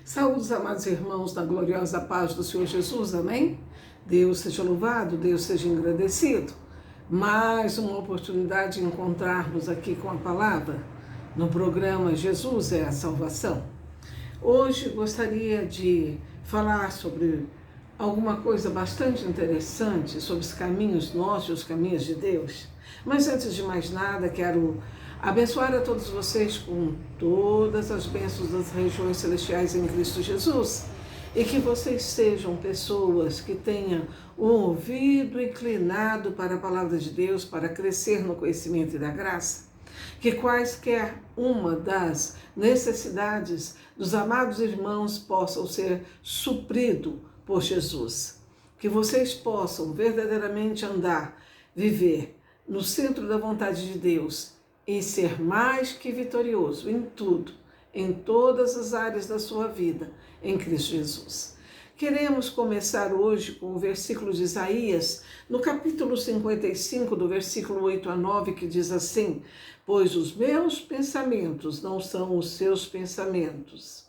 Saúde, amados irmãos, na gloriosa paz do Senhor Jesus, amém? Deus seja louvado, Deus seja engrandecido. Mais uma oportunidade de encontrarmos aqui com a palavra, no programa Jesus é a Salvação. Hoje gostaria de falar sobre alguma coisa bastante interessante, sobre os caminhos nossos, os caminhos de Deus. Mas antes de mais nada, quero abençoar a todos vocês com todas as bênçãos das regiões celestiais em Cristo Jesus e que vocês sejam pessoas que tenham um ouvido inclinado para a palavra de Deus, para crescer no conhecimento e da graça, que quaisquer uma das necessidades dos amados irmãos possam ser suprido por Jesus, que vocês possam verdadeiramente andar, viver no centro da vontade de Deus e ser mais que vitorioso em tudo, em todas as áreas da sua vida, em Cristo Jesus. Queremos começar hoje com o versículo de Isaías, no capítulo 55, do versículo 8 a 9, que diz assim: pois os meus pensamentos não são os seus pensamentos,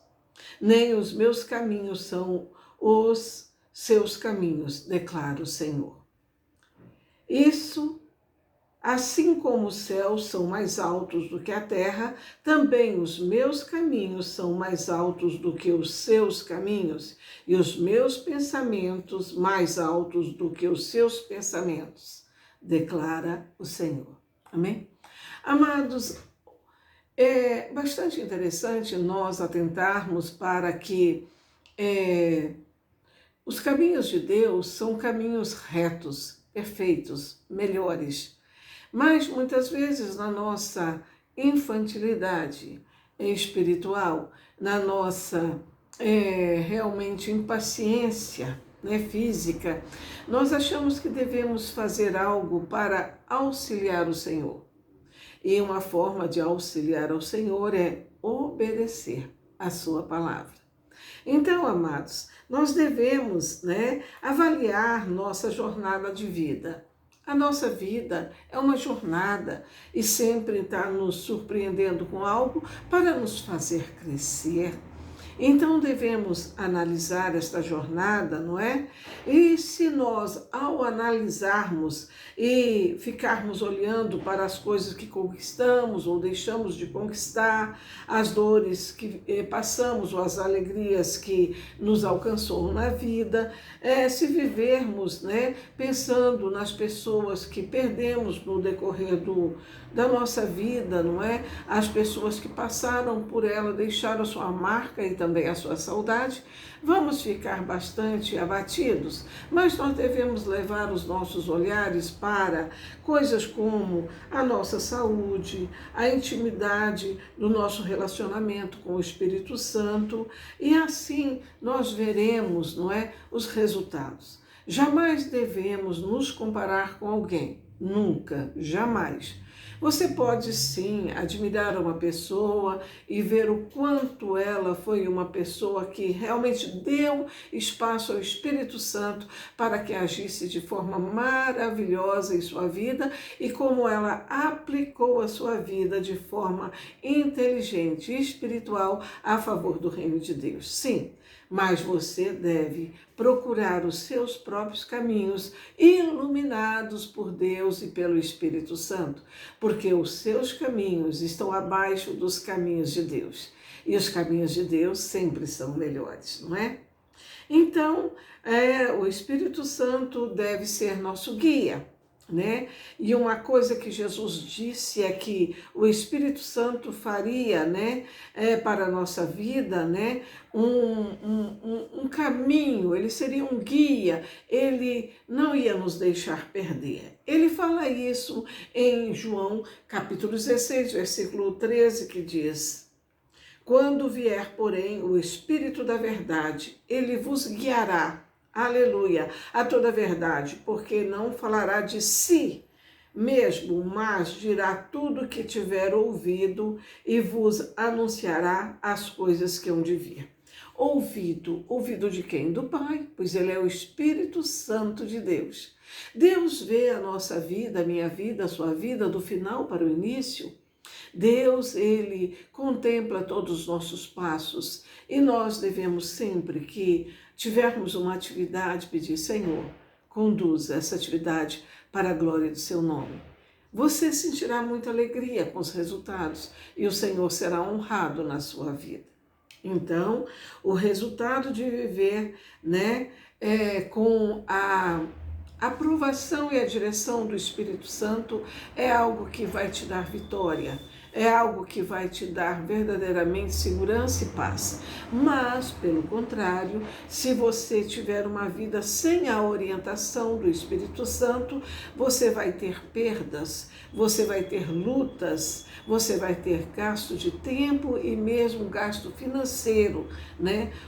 nem os meus caminhos são os seus caminhos, declara o Senhor. Isso, assim como os céus são mais altos do que a terra, também os meus caminhos são mais altos do que os seus caminhos, e os meus pensamentos mais altos do que os seus pensamentos, declara o Senhor. Amém? Amados, é bastante interessante nós atentarmos para que os caminhos de Deus são caminhos retos, perfeitos, melhores. Mas muitas vezes na nossa infantilidade espiritual, na nossa realmente impaciência física, nós achamos que devemos fazer algo para auxiliar o Senhor. E uma forma de auxiliar ao Senhor é obedecer a sua palavra. Então, amados, nós devemos avaliar nossa jornada de vida. A nossa vida é uma jornada e sempre está nos surpreendendo com algo para nos fazer crescer. Então devemos analisar esta jornada, não é? E se nós, ao analisarmos e ficarmos olhando para as coisas que conquistamos ou deixamos de conquistar, as dores que passamos ou as alegrias que nos alcançou na vida, se vivermos pensando nas pessoas que perdemos no decorrer da nossa vida, não é? As pessoas que passaram por ela, deixaram a sua marca e também a sua saudade, vamos ficar bastante abatidos, mas nós devemos levar os nossos olhares para coisas como a nossa saúde, a intimidade do nosso relacionamento com o Espírito Santo, e assim nós veremos, não é, os resultados. Jamais devemos nos comparar com alguém, nunca, jamais. Você pode sim admirar uma pessoa e ver o quanto ela foi uma pessoa que realmente deu espaço ao Espírito Santo para que agisse de forma maravilhosa em sua vida e como ela aplicou a sua vida de forma inteligente e espiritual a favor do reino de Deus. Sim, mas você deve procurar os seus próprios caminhos iluminados por Deus e pelo Espírito Santo, porque os seus caminhos estão abaixo dos caminhos de Deus. E os caminhos de Deus sempre são melhores, não é? Então, o Espírito Santo deve ser nosso guia. E uma coisa que Jesus disse é que o Espírito Santo faria para a nossa vida um caminho, ele seria um guia, ele não ia nos deixar perder. Ele fala isso em João capítulo 16, versículo 13, que diz: quando vier, porém, o Espírito da verdade, ele vos guiará, aleluia, a toda a verdade, porque não falará de si mesmo, mas dirá tudo o que tiver ouvido e vos anunciará as coisas que hão de vir. Ouvido de quem? Do Pai, pois ele é o Espírito Santo de Deus. Deus vê a nossa vida, a minha vida, a sua vida, do final para o início. Deus, Ele contempla todos os nossos passos e nós devemos sempre que tivermos uma atividade pedir, Senhor, conduza essa atividade para a glória do seu nome. Você sentirá muita alegria com os resultados e o Senhor será honrado na sua vida. Então, o resultado de viver, com a aprovação e a direção do Espírito Santo é algo que vai te dar vitória, é algo que vai te dar verdadeiramente segurança e paz. Mas, pelo contrário, se você tiver uma vida sem a orientação do Espírito Santo, você vai ter perdas, você vai ter lutas, você vai ter gasto de tempo e mesmo gasto financeiro,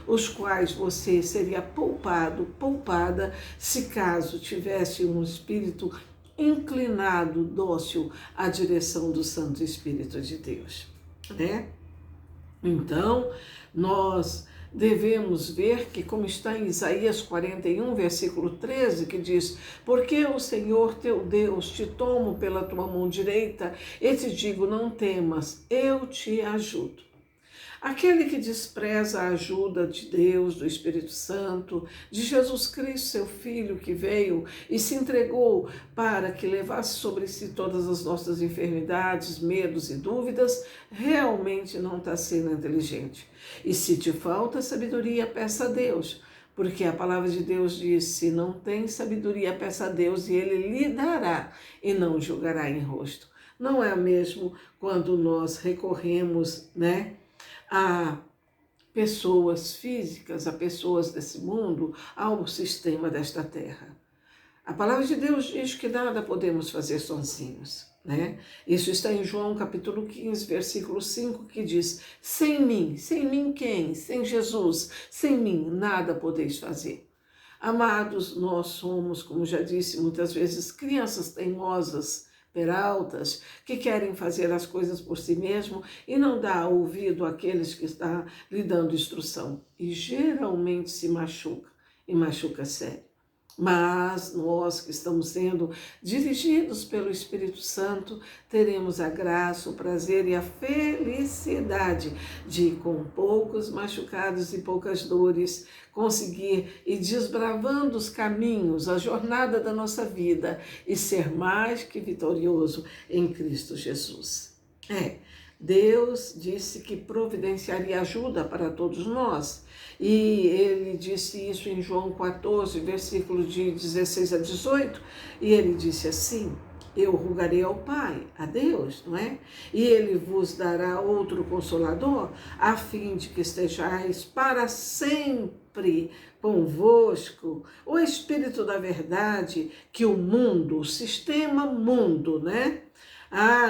os quais você seria poupada, se caso tivesse um espírito inclinado, dócil à direção do Santo Espírito de Deus, Então, nós devemos ver que, como está em Isaías 41, versículo 13, que diz: porque o Senhor teu Deus te tomo pela tua mão direita e te digo, não temas, eu te ajudo. Aquele que despreza a ajuda de Deus, do Espírito Santo, de Jesus Cristo, seu Filho, que veio e se entregou para que levasse sobre si todas as nossas enfermidades, medos e dúvidas, realmente não está sendo inteligente. E se te falta sabedoria, peça a Deus, porque a palavra de Deus diz, se não tem sabedoria, peça a Deus e Ele lhe dará e não julgará em rosto. Não é mesmo quando nós recorremos, a pessoas físicas, a pessoas desse mundo, ao sistema desta terra. A palavra de Deus diz que nada podemos fazer sozinhos, Isso está em João capítulo 15, versículo 5, que diz, sem mim quem? Sem Jesus, sem mim nada podeis fazer. Amados, nós somos, como já disse muitas vezes, crianças teimosas, peraltas, que querem fazer as coisas por si mesmo e não dá ouvido àqueles que estão lhe dando instrução. E geralmente se machuca, e machuca sério. Mas nós que estamos sendo dirigidos pelo Espírito Santo, teremos a graça, o prazer e a felicidade de, com poucos machucados e poucas dores, conseguir ir desbravando os caminhos, a jornada da nossa vida e ser mais que vitorioso em Cristo Jesus. Deus disse que providenciaria ajuda para todos nós. E ele disse isso em João 14, versículos de 16 a 18, e ele disse assim, eu rogarei ao Pai, a Deus, E Ele vos dará outro Consolador, a fim de que estejais para sempre convosco, o Espírito da verdade, que o mundo, o sistema mundo,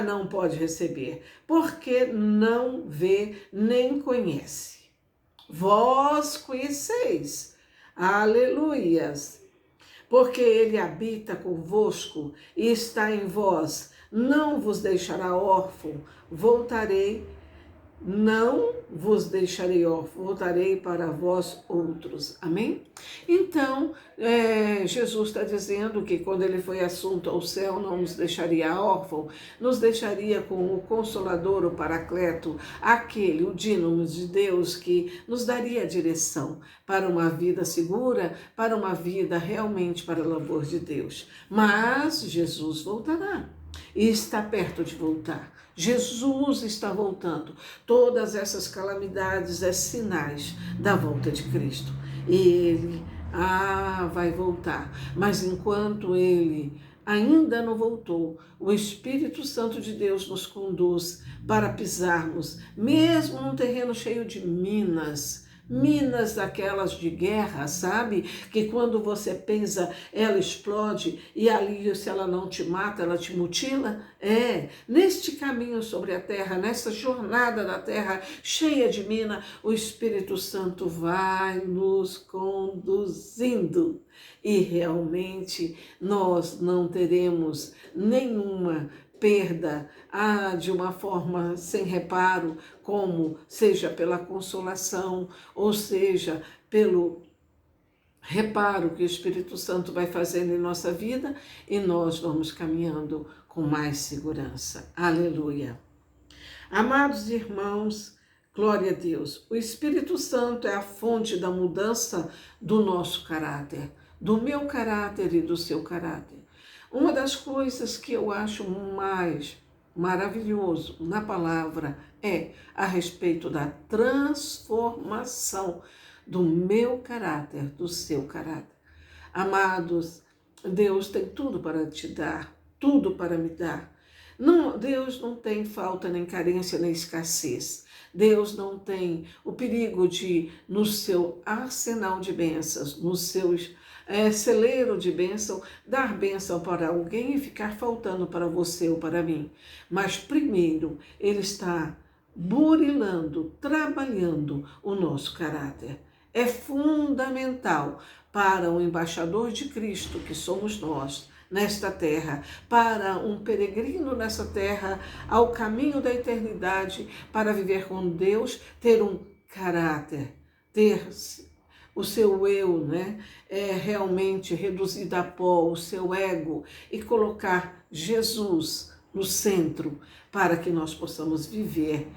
não pode receber, porque não vê nem conhece. Vós conheceis, aleluias, porque Ele habita convosco e está em vós, não vos deixará órfão, não vos deixarei órfão, voltarei para vós outros. Amém? Então, Jesus está dizendo que quando Ele foi assunto ao céu, não nos deixaria órfão, nos deixaria com o Consolador, o Paracleto, aquele, o Dínamo de Deus, que nos daria a direção para uma vida segura, para uma vida realmente para o louvor de Deus. Mas Jesus voltará e está perto de voltar. Jesus está voltando. Todas essas calamidades são sinais da volta de Cristo. E Ele vai voltar. Mas enquanto Ele ainda não voltou, o Espírito Santo de Deus nos conduz para pisarmos, mesmo num terreno cheio de minas daquelas de guerra, sabe? Que quando você pisa, ela explode e ali, se ela não te mata, ela te mutila. Neste caminho sobre a terra, nessa jornada da terra cheia de mina, o Espírito Santo vai nos conduzindo e realmente nós não teremos nenhuma perda de uma forma sem reparo, como seja pela consolação, ou seja, pelo reparo que o Espírito Santo vai fazendo em nossa vida e nós vamos caminhando com mais segurança. Aleluia! Amados irmãos, glória a Deus, o Espírito Santo é a fonte da mudança do nosso caráter, do meu caráter e do seu caráter. Uma das coisas que eu acho mais maravilhoso na palavra é a respeito da transformação do meu caráter, do seu caráter. Amados, Deus tem tudo para te dar, tudo para me dar. Não, Deus não tem falta, nem carência, nem escassez. Deus não tem o perigo de, no seu arsenal de bênçãos, no seu celeiro de bênção, dar bênção para alguém e ficar faltando para você ou para mim. Mas primeiro, Ele está burilando, trabalhando o nosso caráter. É fundamental para o embaixador de Cristo, que somos nós, nesta terra, para um peregrino nessa terra, ao caminho da eternidade, para viver com Deus, ter um caráter, ter o seu eu, né, realmente reduzido a pó, o seu ego, e colocar Jesus no centro, para que nós possamos viver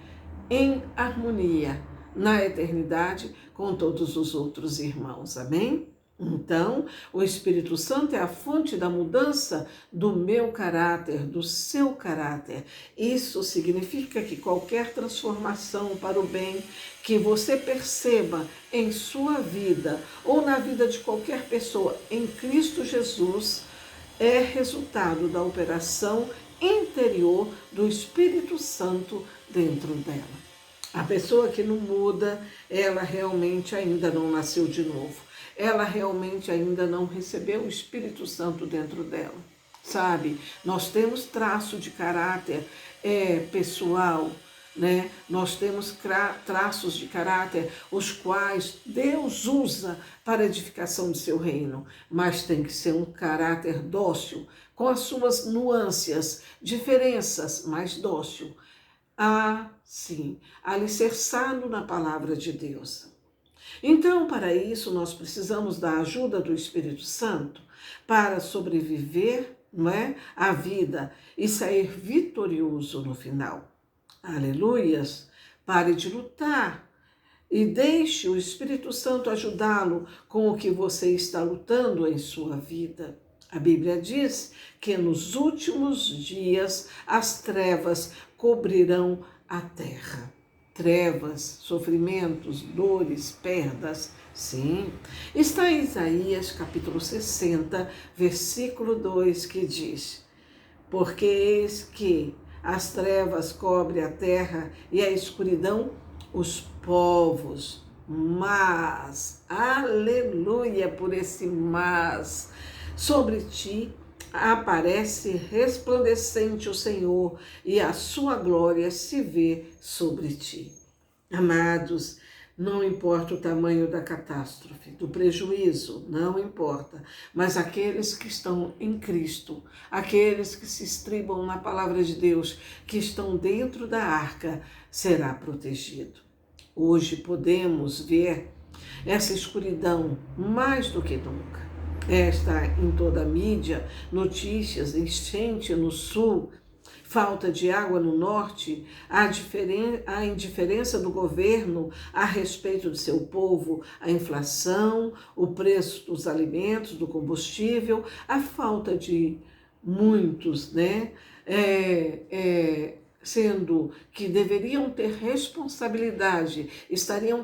em harmonia na eternidade com todos os outros irmãos. Amém? Então, o Espírito Santo é a fonte da mudança do meu caráter, do seu caráter. Isso significa que qualquer transformação para o bem que você perceba em sua vida ou na vida de qualquer pessoa em Cristo Jesus é resultado da operação interior do Espírito Santo dentro dela. A pessoa que não muda, ela realmente ainda não nasceu de novo. Ela realmente ainda não recebeu o Espírito Santo dentro dela, sabe? Nós temos traço de caráter pessoal, né? Nós temos traços de caráter os quais Deus usa para a edificação do seu reino, mas tem que ser um caráter dócil, com as suas nuances, diferenças, mas dócil. Sim, alicerçado na palavra de Deus. Então, para isso, nós precisamos da ajuda do Espírito Santo para sobreviver, não é, à vida e sair vitorioso no final. Aleluias! Pare de lutar e deixe o Espírito Santo ajudá-lo com o que você está lutando em sua vida. A Bíblia diz que nos últimos dias as trevas cobrirão a terra. Trevas, sofrimentos, dores, perdas, sim. Está em Isaías capítulo 60, versículo 2, que diz: porque eis que as trevas cobrem a terra e a escuridão os povos, mas, aleluia por esse mas, sobre ti aparece resplandecente o Senhor e a sua glória se vê sobre ti. Amados, não importa o tamanho da catástrofe, do prejuízo, não importa, mas aqueles que estão em Cristo, aqueles que se estribam na palavra de Deus, que estão dentro da arca, será protegido. Hoje podemos ver essa escuridão mais do que nunca. Está em toda a mídia, notícias, enchente no sul, falta de água no norte, a indiferença do governo a respeito do seu povo, a inflação, o preço dos alimentos, do combustível, a falta de muitos, né? Sendo que deveriam ter responsabilidade, estão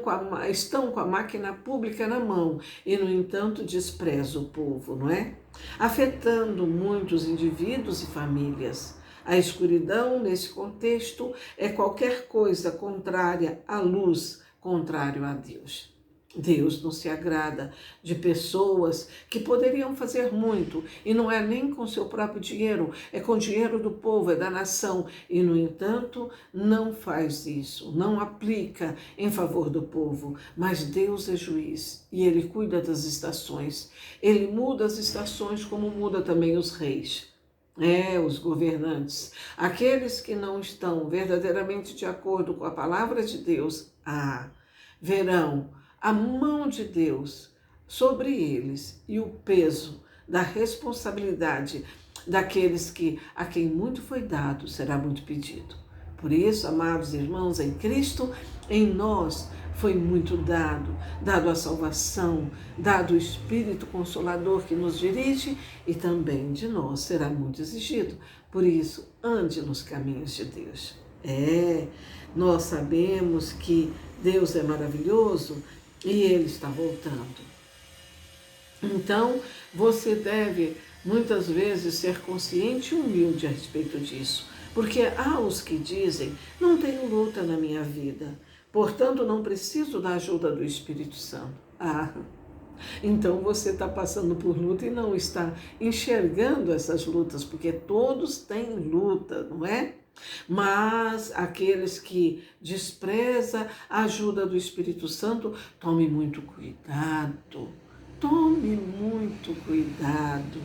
com a máquina pública na mão e, no entanto, desprezam o povo, não é? Afetando muitos indivíduos e famílias. A escuridão, nesse contexto, é qualquer coisa contrária à luz, contrário a Deus. Deus não se agrada de pessoas que poderiam fazer muito, e não é nem com seu próprio dinheiro, é com o dinheiro do povo, é da nação, e no entanto não faz isso, não aplica em favor do povo. Mas Deus é juiz e Ele cuida das estações, Ele muda as estações como muda também os reis. Os governantes, aqueles que não estão verdadeiramente de acordo com a palavra de Deus, verão a mão de Deus sobre eles e o peso da responsabilidade daqueles a quem muito foi dado será muito pedido. Por isso, amados irmãos em Cristo, em nós foi muito dado a salvação, dado o Espírito Consolador que nos dirige e também de nós será muito exigido. Por isso, ande nos caminhos de Deus. Nós sabemos que Deus é maravilhoso e Ele está voltando. Então, você deve muitas vezes ser consciente e humilde a respeito disso, porque há os que dizem, não tenho luta na minha vida, portanto não preciso da ajuda do Espírito Santo. Então você está passando por luta e não está enxergando essas lutas, porque todos têm luta, não é? Mas aqueles que desprezam a ajuda do Espírito Santo, tome muito cuidado. Tome muito cuidado,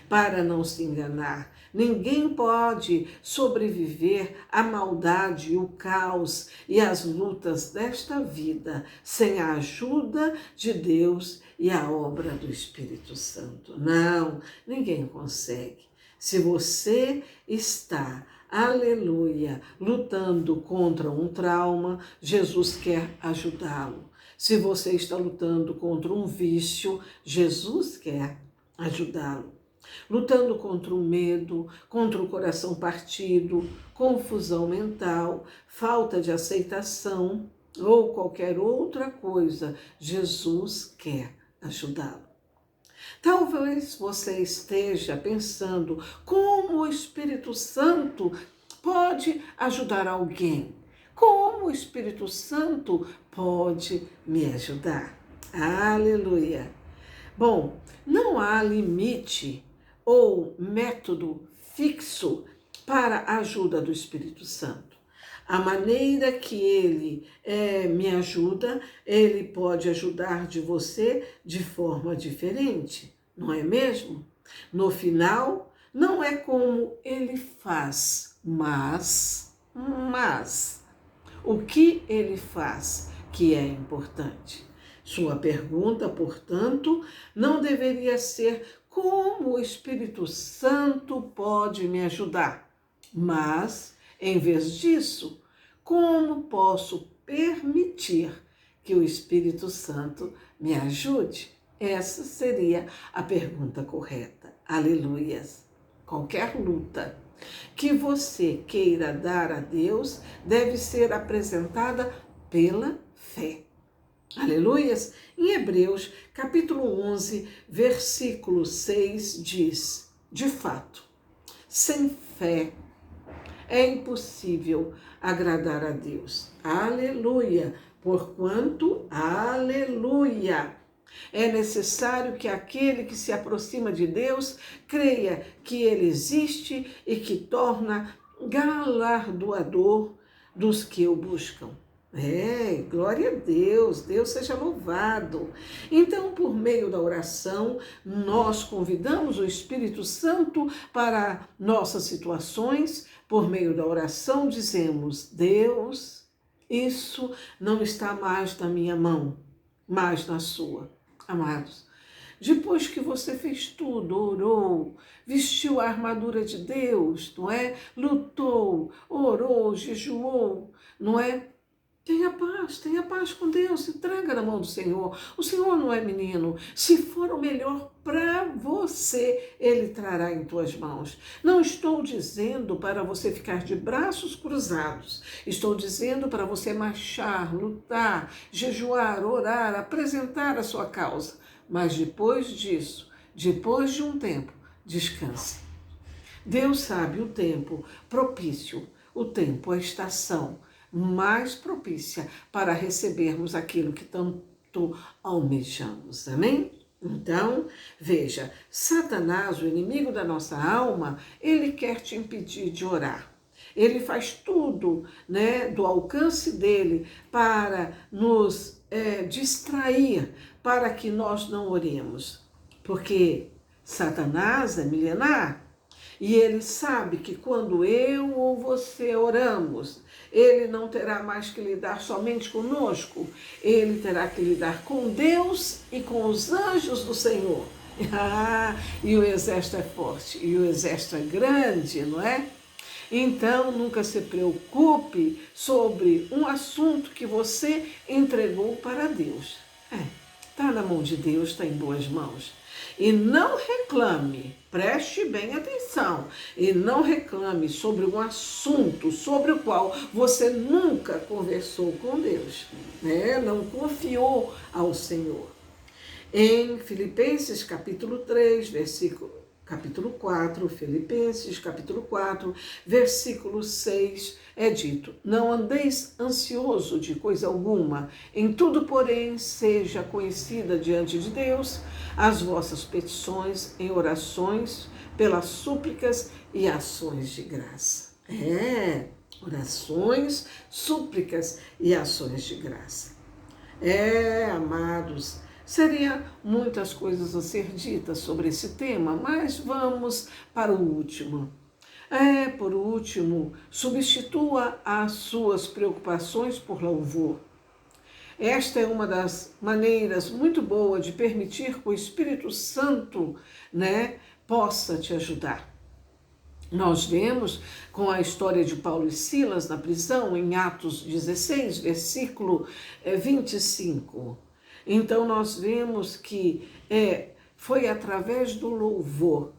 para não se enganar. Ninguém pode sobreviver à maldade, o caos e as lutas desta vida sem a ajuda de Deus e a obra do Espírito Santo. Não, ninguém consegue. Se você está, aleluia, lutando contra um trauma, Jesus quer ajudá-lo. Se você está lutando contra um vício, Jesus quer ajudá-lo. Lutando contra o medo, contra o coração partido, confusão mental, falta de aceitação ou qualquer outra coisa, Jesus quer ajudá-lo. Talvez você esteja pensando como o Espírito Santo pode ajudar alguém. Como o Espírito Santo pode me ajudar? Aleluia! Bom, não há limite ou método fixo para a ajuda do Espírito Santo. A maneira que ele me ajuda, ele pode ajudar de você de forma diferente, não é mesmo? No final, não é como ele faz, mas o que ele faz que é importante. Sua pergunta, portanto, não deveria ser como o Espírito Santo pode me ajudar, mas, em vez disso, como posso permitir que o Espírito Santo me ajude? Essa seria a pergunta correta. Aleluias! Qualquer luta que você queira dar a Deus deve ser apresentada pela fé. Aleluias! Em Hebreus, capítulo 11, versículo 6 diz, de fato, sem fé é impossível agradar a Deus. Aleluia! Porquanto, aleluia! É necessário que aquele que se aproxima de Deus creia que Ele existe e que torna galardoador dos que o buscam. Glória a Deus, Deus seja louvado. Então, por meio da oração, nós convidamos o Espírito Santo para nossas situações. Por meio da oração, dizemos, Deus, isso não está mais na minha mão, mas na sua. Amados, depois que você fez tudo, orou, vestiu a armadura de Deus, não é? Lutou, orou, jejuou, não é? Tenha paz com Deus, entrega na mão do Senhor. O Senhor não é menino. Se for o melhor para você, Ele trará em tuas mãos. Não estou dizendo para você ficar de braços cruzados. Estou dizendo para você marchar, lutar, jejuar, orar, apresentar a sua causa. Mas depois disso, depois de um tempo, descanse. Deus sabe o tempo propício, o tempo, a estação mais propícia para recebermos aquilo que tanto almejamos, amém? Então, veja, Satanás, o inimigo da nossa alma, ele quer te impedir de orar. Ele faz tudo, né, do alcance dele para nos distrair, para que nós não oremos. Porque Satanás é milenar. E ele sabe que quando eu ou você oramos, ele não terá mais que lidar somente conosco, ele terá que lidar com Deus e com os anjos do Senhor. E o exército é forte, e o exército é grande, não é? Então, nunca se preocupe sobre um assunto que você entregou para Deus. Está na mão de Deus, está em boas mãos. E não reclame, preste bem atenção, e não reclame sobre um assunto sobre o qual você nunca conversou com Deus, né? Não confiou ao Senhor. Em Filipenses capítulo 3, capítulo 4, Filipenses capítulo 4, versículo 6, é dito: não andeis ansioso de coisa alguma, em tudo, porém, seja conhecida diante de Deus as vossas petições em orações, pelas súplicas e ações de graça. Orações, súplicas e ações de graça. Amados, seria muitas coisas a ser ditas sobre esse tema, mas vamos para o último. Por último, substitua as suas preocupações por louvor. Esta é uma das maneiras muito boas de permitir que o Espírito Santo, possa te ajudar. Nós vemos com a história de Paulo e Silas na prisão, em Atos 16, versículo 25. Então, nós vemos que foi através do louvor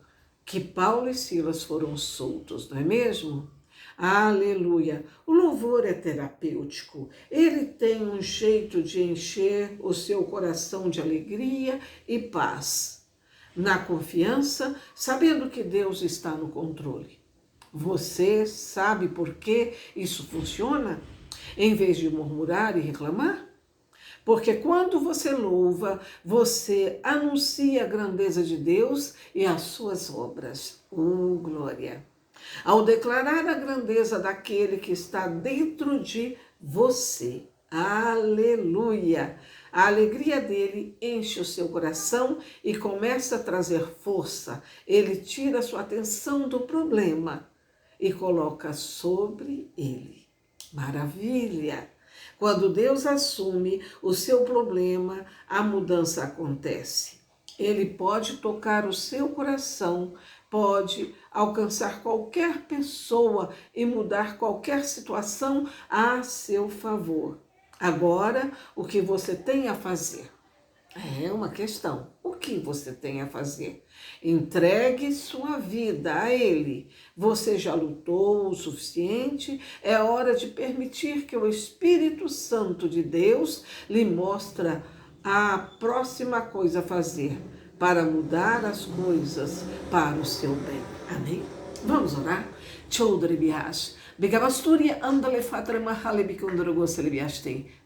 que Paulo e Silas foram soltos, não é mesmo? Aleluia! O louvor é terapêutico. Ele tem um jeito de encher o seu coração de alegria e paz, na confiança, sabendo que Deus está no controle. Você sabe por que isso funciona? Em vez de murmurar e reclamar? Porque quando você louva, você anuncia a grandeza de Deus e as suas obras. Glória! Ao declarar a grandeza daquele que está dentro de você. Aleluia! A alegria dele enche o seu coração e começa a trazer força. Ele tira a sua atenção do problema e coloca sobre ele. Maravilha! Quando Deus assume o seu problema, a mudança acontece. Ele pode tocar o seu coração, pode alcançar qualquer pessoa e mudar qualquer situação a seu favor. Agora, o que você tem a fazer? É uma questão. O que você tem a fazer? Entregue sua vida a Ele. Você já lutou o suficiente? É hora de permitir que o Espírito Santo de Deus lhe mostre a próxima coisa a fazer para mudar as coisas para o seu bem. Amém? Vamos orar?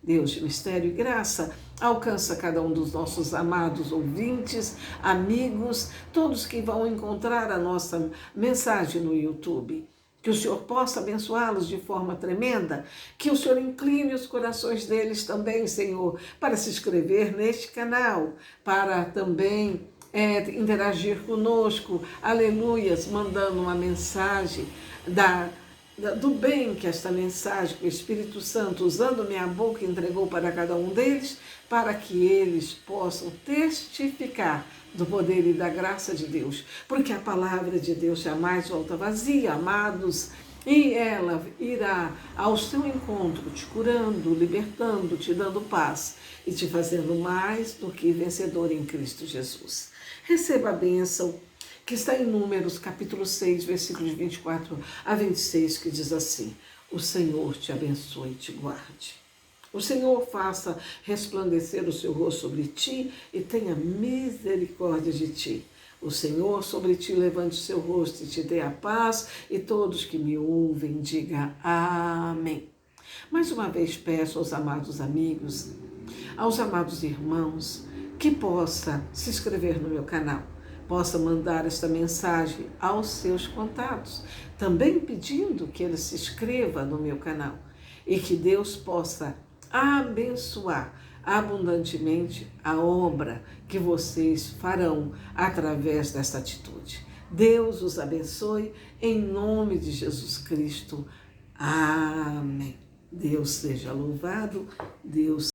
Deus de mistério e graça, alcança cada um dos nossos amados ouvintes, amigos, todos que vão encontrar a nossa mensagem no YouTube. Que o Senhor possa abençoá-los de forma tremenda, que o Senhor incline os corações deles também, Senhor, para se inscrever neste canal, para também interagir conosco, aleluias, mandando uma mensagem do bem que esta mensagem, que o Espírito Santo, usando minha boca, entregou para cada um deles, para que eles possam testificar do poder e da graça de Deus, porque a palavra de Deus jamais volta vazia, amados, e ela irá ao seu encontro, te curando, libertando, te dando paz e te fazendo mais do que vencedor em Cristo Jesus. Receba a bênção que está em Números, capítulo 6, versículos 24 a 26, que diz assim: o Senhor te abençoe e te guarde. O Senhor faça resplandecer o seu rosto sobre ti e tenha misericórdia de ti. O Senhor sobre ti levante o seu rosto e te dê a paz, e todos que me ouvem digam amém. Mais uma vez peço aos amados amigos, aos amados irmãos, que possa se inscrever no meu canal, possa mandar esta mensagem aos seus contatos, também pedindo que ele se inscreva no meu canal e que Deus possa abençoar abundantemente a obra que vocês farão através desta atitude. Deus os abençoe em nome de Jesus Cristo. Amém. Deus seja louvado, Deus